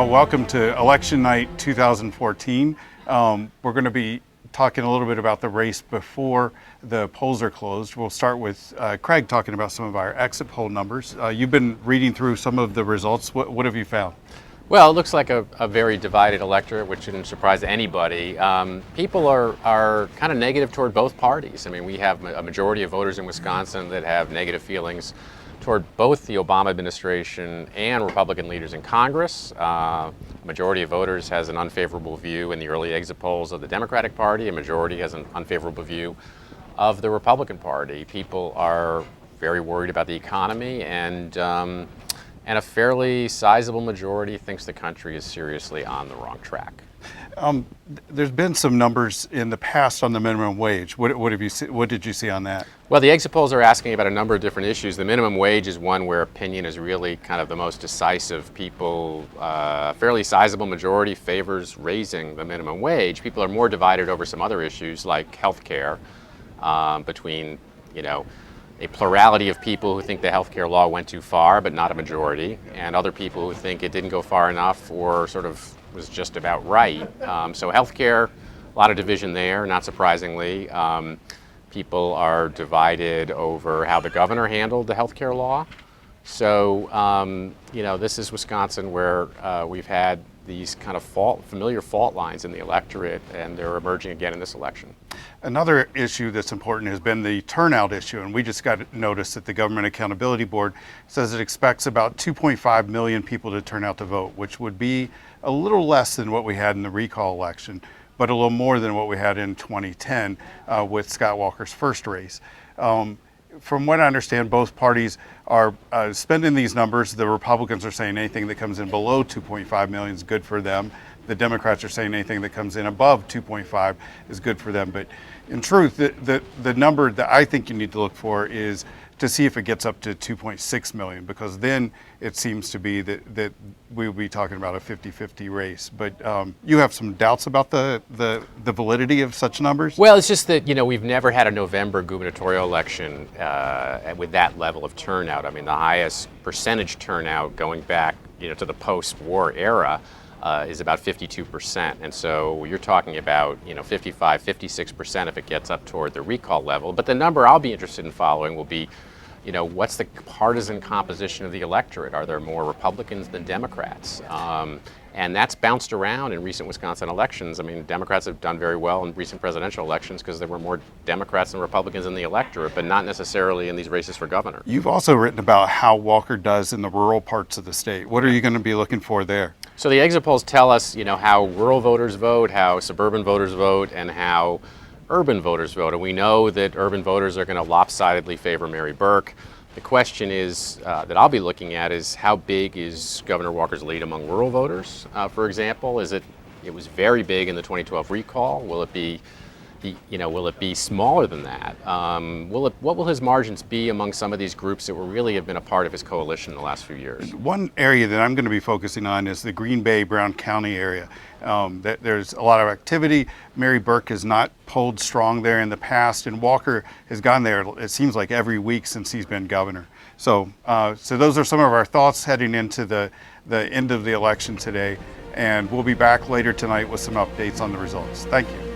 Welcome to Election Night 2014. We're going to be talking a little bit about the race before the polls are closed. We'll start with Craig talking about some of our exit poll numbers. You've been reading through some of the results. What have you found? Well, it looks like a very divided electorate, which shouldn't surprise anybody. People are kind of negative toward both parties. I mean, we have a majority of voters in Wisconsin that have negative feelings toward both the Obama administration and Republican leaders in Congress. A majority of voters has an unfavorable view in the early exit polls of the Democratic Party. A majority has an unfavorable view of the Republican Party. People are very worried about the economy, and a fairly sizable majority thinks the country is seriously on the wrong track. There's been some numbers in the past on the minimum wage. What have you see, what did you see on that? Well, the exit polls are asking about a number of different issues. The minimum wage is one where opinion is really kind of the most decisive. People, a fairly sizable majority favors raising the minimum wage. People are more divided over some other issues like health care, between, a plurality of people who think the health care law went too far, but not a majority, and other people who think it didn't go far enough or sort of was just about right. So health care, a lot of division there, not surprisingly. People are divided over how the governor handled the health care law. So, this is Wisconsin where we've had these kind of familiar fault lines in the electorate, and they're emerging again in this election. Another issue that's important has been the turnout issue, and we just got notice that the Government Accountability Board says it expects about 2.5 million people to turn out to vote, which would be a little less than what we had in the recall election, but a little more than what we had in 2010 with Scott Walker's first race. From what I understand, both parties are spending these numbers. The Republicans are saying anything that comes in below 2.5 million is good for them. The Democrats are saying anything that comes in above 2.5 is good for them. But in truth, the number that I think you need to look for is to see if it gets up to 2.6 million, because then it seems to be that we'll be talking about a 50-50 race. But you have some doubts about the validity of such numbers? Well, it's just that, we've never had a November gubernatorial election with that level of turnout. I mean, the highest percentage turnout going back, to the post-war era is about 52%. And so you're talking about, 55, 56% if it gets up toward the recall level. But the number I'll be interested in following will be, what's the partisan composition of the electorate? Are there more Republicans than Democrats? And that's bounced around in recent Wisconsin elections. I mean, Democrats have done very well in recent presidential elections because there were more Democrats than Republicans in the electorate, but not necessarily in these races for governor. You've also written about how Walker does in the rural parts of the state. What are you going to be looking for there? So the exit polls tell us, how rural voters vote, how suburban voters vote, and how urban voters vote. And we know that urban voters are going to lopsidedly favor Mary Burke. The question is, that I'll be looking at is how big is Governor Walker's lead among rural voters, for example? It was very big in the 2012 recall. Will it be will it be smaller than that? What will his margins be among some of these groups that really have been a part of his coalition in the last few years? One area that I'm going to be focusing on is the Green Bay, Brown County area. There's a lot of activity. Mary Burke has not polled strong there in the past, and Walker has gone there, it seems like, every week since he's been governor. So those are some of our thoughts heading into the end of the election today, and we'll be back later tonight with some updates on the results. Thank you.